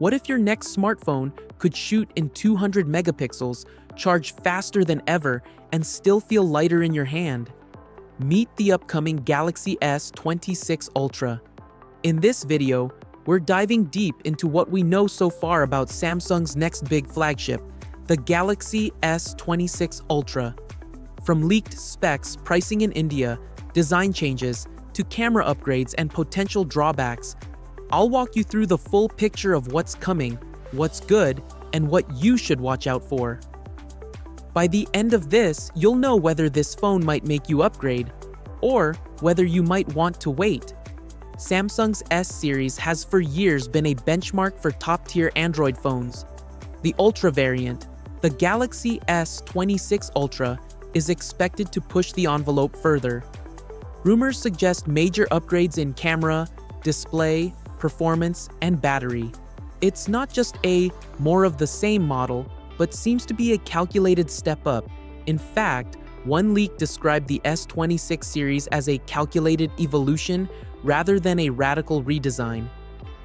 What if your next smartphone could shoot in 200 megapixels, charge faster than ever, and still feel lighter in your hand? Meet the upcoming Galaxy S26 Ultra. In this video, we're diving deep into what we know so far about Samsung's next big flagship, the Galaxy S26 Ultra. From leaked specs, pricing in India, design changes, to camera upgrades and potential drawbacks, I'll walk you through the full picture of what's coming, what's good, and what you should watch out for. By the end of this, you'll know whether this phone might make you upgrade, or whether you might want to wait. Samsung's S series has for years been a benchmark for top-tier Android phones. The Ultra variant, the Galaxy S26 Ultra, is expected to push the envelope further. Rumors suggest major upgrades in camera, display, performance, and battery. It's not just a more of the same model, but seems to be a calculated step up. In fact, one leak described the S26 series as a calculated evolution rather than a radical redesign.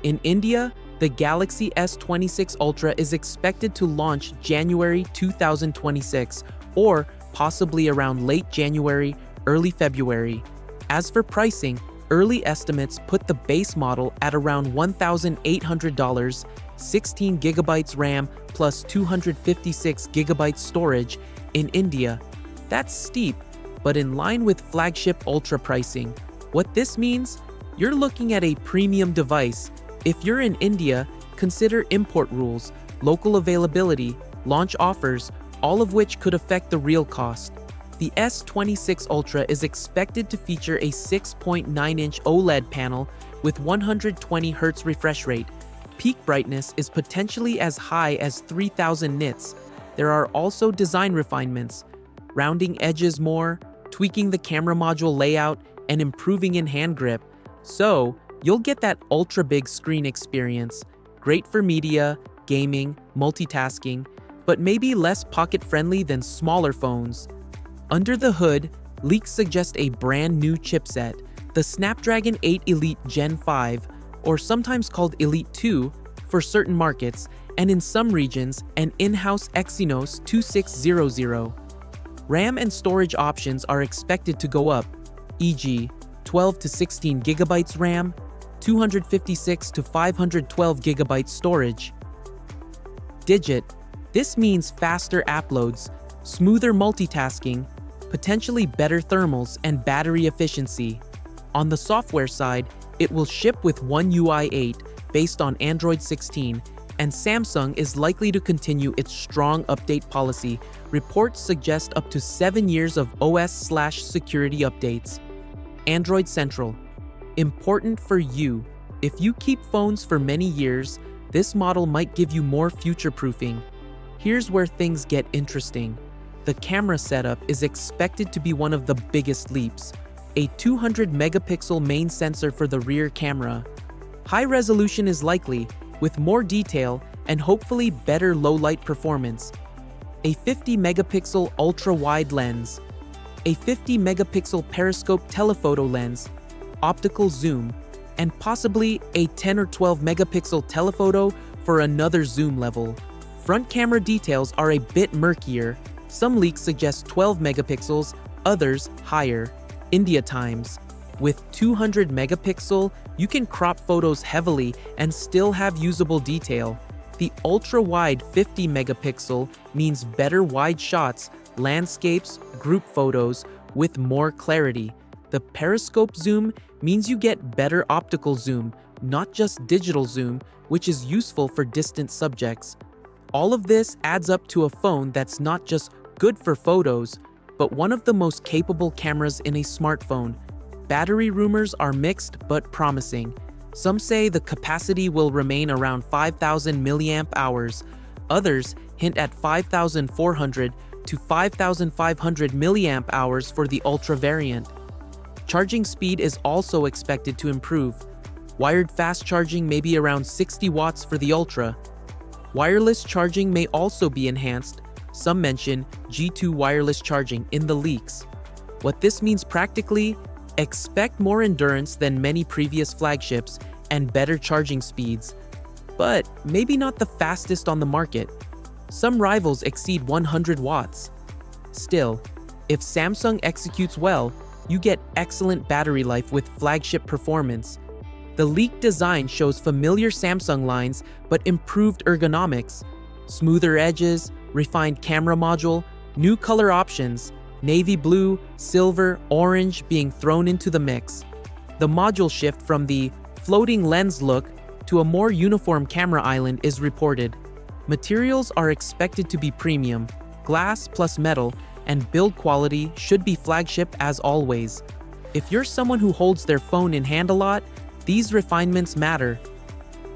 In India, the Galaxy S26 Ultra is expected to launch January 2026, or possibly around late January, early February. As for pricing, early estimates put the base model at around $1,800, 16 GB RAM plus 256 GB storage in India. That's steep, but in line with flagship Ultra pricing. What this means? You're looking at a premium device. If you're in India, consider import rules, local availability, launch offers, all of which could affect the real cost. The S26 Ultra is expected to feature a 6.9-inch OLED panel with 120Hz refresh rate. Peak brightness is potentially as high as 3000 nits. There are also design refinements, rounding edges more, tweaking the camera module layout, and improving in hand grip. So, you'll get that ultra-big screen experience, great for media, gaming, multitasking, but maybe less pocket-friendly than smaller phones. Under the hood, leaks suggest a brand new chipset, the Snapdragon 8 Elite Gen 5, or sometimes called Elite 2, for certain markets, and in some regions, an in-house Exynos 2600. RAM and storage options are expected to go up, e.g., 12 to 16 GB RAM, 256 to 512 GB storage. Digit. This means faster app loads, smoother multitasking, potentially better thermals and battery efficiency. On the software side, it will ship with One UI 8 based on Android 16, and Samsung is likely to continue its strong update policy. Reports suggest up to 7 years of OS/security updates. Android Central. Important for you. If you keep phones for many years, this model might give you more future-proofing. Here's where things get interesting. The camera setup is expected to be one of the biggest leaps. A 200-megapixel main sensor for the rear camera. High resolution is likely, with more detail and hopefully better low-light performance. A 50-megapixel ultra-wide lens. A 50-megapixel periscope telephoto lens, optical zoom, and possibly a 10 or 12-megapixel telephoto for another zoom level. Front camera details are a bit murkier. Some leaks suggest 12 megapixels, others higher. India times. With 200 megapixel, you can crop photos heavily and still have usable detail. The ultra-wide 50 megapixel means better wide shots, landscapes, group photos with more clarity. The periscope zoom means you get better optical zoom, not just digital zoom, which is useful for distant subjects. All of this adds up to a phone that's not just good for photos, but one of the most capable cameras in a smartphone. Battery rumors are mixed but promising. Some say the capacity will remain around 5,000 mAh. Others hint at 5,400 to 5,500 mAh for the Ultra variant. Charging speed is also expected to improve. Wired fast charging may be around 60 watts for the Ultra. Wireless charging may also be enhanced. Some mention G2 wireless charging in the leaks. What this means practically, expect more endurance than many previous flagships and better charging speeds. but maybe not the fastest on the market. Some rivals exceed 100 watts. Still, if Samsung executes well, you get excellent battery life with flagship performance. The leaked design shows familiar Samsung lines but improved ergonomics, smoother edges, refined camera module, new color options, navy blue, silver, orange being thrown into the mix. The module shift from the floating lens look to a more uniform camera island is reported. Materials are expected to be premium, glass plus metal, and build quality should be flagship as always. If you're someone who holds their phone in hand a lot, these refinements matter.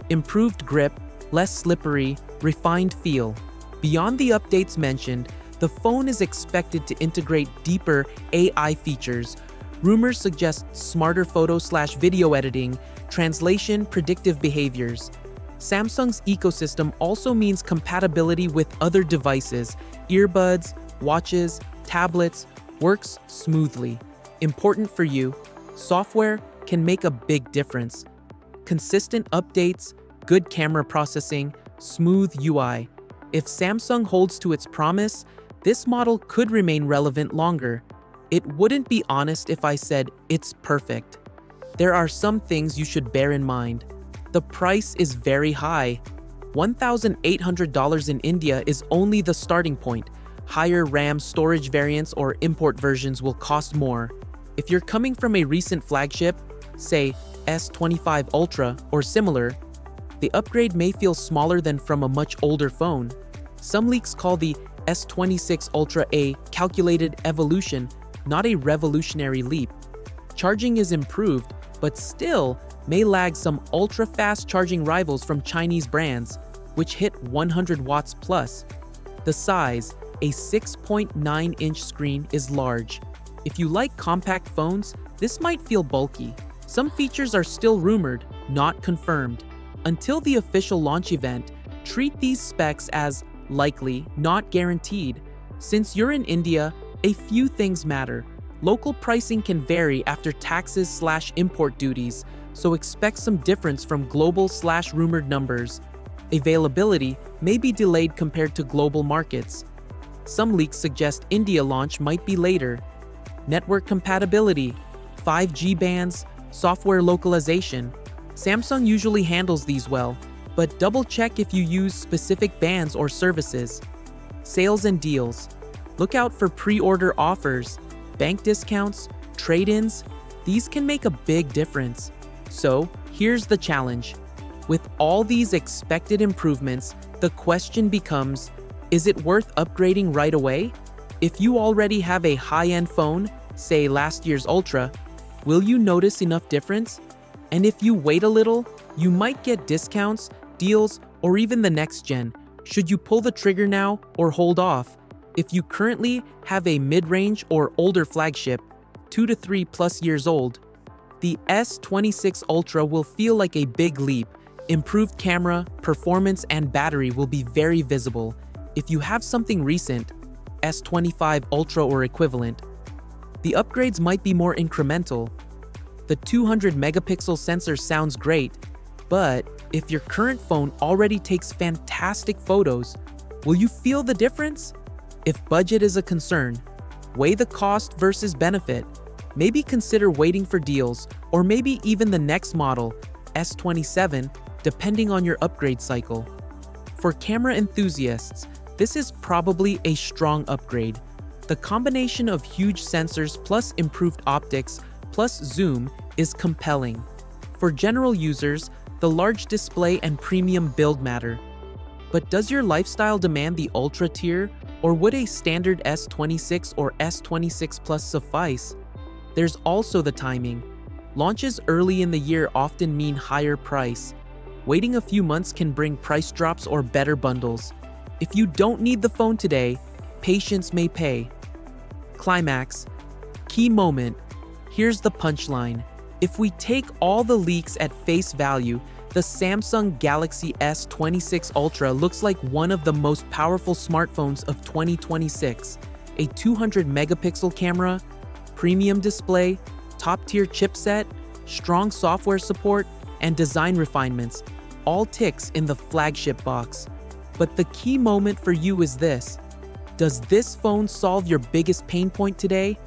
Improved grip, less slippery, refined feel. Beyond the updates mentioned, the phone is expected to integrate deeper AI features. Rumors suggest smarter photo/video editing, translation, predictive behaviors. Samsung's ecosystem also means compatibility with other devices, earbuds, watches, tablets, works smoothly. Important for you, software can make a big difference. Consistent updates, good camera processing, smooth UI. If Samsung holds to its promise, this model could remain relevant longer. It wouldn't be honest if I said it's perfect. There are some things you should bear in mind. The price is very high. $1,800 in India is only the starting point. Higher RAM storage variants or import versions will cost more. If you're coming from a recent flagship, say S25 Ultra or similar, the upgrade may feel smaller than from a much older phone. Some leaks call the S26 Ultra a calculated evolution, not a revolutionary leap. Charging is improved, but still may lag some ultra-fast charging rivals from Chinese brands, which hit 100 watts plus. The size, a 6.9-inch screen, is large. If you like compact phones, this might feel bulky. Some features are still rumored, not confirmed. Until the official launch event, treat these specs as likely, not guaranteed. Since you're in India, a few things matter. Local pricing can vary after taxes/import duties, so expect some difference from global/rumored numbers. Availability may be delayed compared to global markets. Some leaks suggest India launch might be later. Network compatibility, 5G bands, software localization. Samsung usually handles these well, but double-check if you use specific bands or services. Sales and deals. Look out for pre-order offers, bank discounts, trade-ins. These can make a big difference. So, here's the challenge. With all these expected improvements, the question becomes, is it worth upgrading right away? If you already have a high-end phone, say last year's Ultra, will you notice enough difference? And if you wait a little, you might get discounts, deals, or even the next gen. Should you pull the trigger now or hold off? If you currently have a mid-range or older flagship, 2 to 3 plus years old, the S26 Ultra will feel like a big leap. Improved camera, performance, and battery will be very visible. If you have something recent, S25 Ultra or equivalent, the upgrades might be more incremental. The 200 megapixel sensor sounds great, but if your current phone already takes fantastic photos, will you feel the difference? If budget is a concern, weigh the cost versus benefit. Maybe consider waiting for deals, or maybe even the next model, S27, depending on your upgrade cycle. For camera enthusiasts, this is probably a strong upgrade. The combination of huge sensors plus improved optics plus zoom is compelling. For general users, the large display and premium build matter. But does your lifestyle demand the Ultra tier, or would a standard S26 or S26 Plus suffice? There's also the timing. Launches early in the year often mean higher price. Waiting a few months can bring price drops or better bundles. If you don't need the phone today, patience may pay. Climax. Key moment. Here's the punchline. If we take all the leaks at face value, the Samsung Galaxy S26 Ultra looks like one of the most powerful smartphones of 2026. A 200 megapixel camera, premium display, top-tier chipset, strong software support, and design refinements. all ticks in the flagship box. But the key moment for you is this. Does this phone solve your biggest pain point today?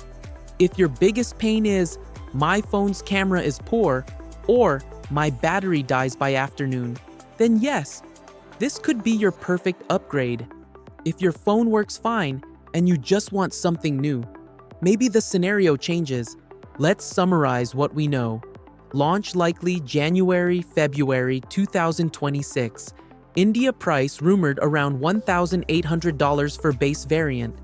If your biggest pain is, my phone's camera is poor, or my battery dies by afternoon, then yes, this could be your perfect upgrade. If your phone works fine and you just want something new, maybe the scenario changes. Let's summarize what we know. Launch likely January-February 2026. India price rumored around $1,800 for base variant.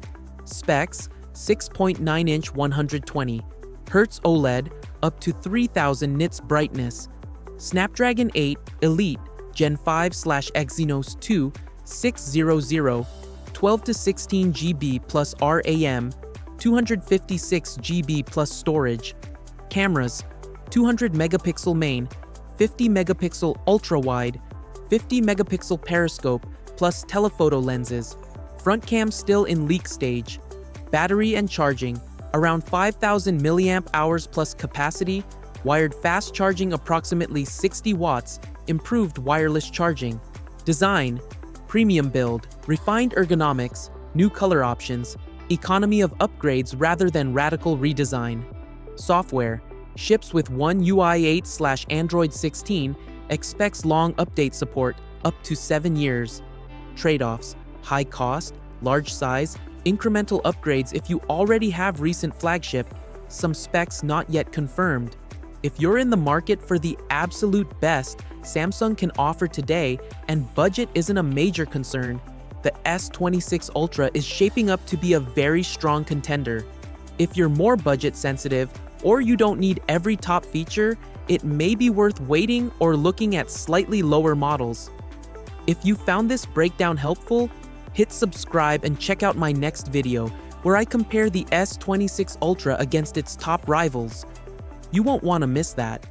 Specs 6.9-inch 120 Hz OLED up to 3000 nits brightness. Snapdragon 8 Elite Gen 5/Exynos 2 600 12 to 16 GB plus RAM, 256 GB plus storage. Cameras 200 megapixel main, 50 megapixel ultra wide, 50 megapixel periscope plus telephoto lenses. Front cam still in leak stage. Battery and charging around 5000 mAh plus capacity, wired fast charging approximately 60 watts, improved wireless charging. Design premium build, refined ergonomics, new color options, economy of upgrades rather than radical redesign. Software ships with One UI 8/Android 16, expects long update support up to 7 years. Trade-offs: high cost, large size, incremental upgrades if you already have recent flagship, some specs not yet confirmed. If you're in the market for the absolute best Samsung can offer today and budget isn't a major concern, the S26 Ultra is shaping up to be a very strong contender. If you're more budget sensitive or you don't need every top feature, it may be worth waiting or looking at slightly lower models. If you found this breakdown helpful, hit subscribe and check out my next video where I compare the S26 Ultra against its top rivals. You won't want to miss that.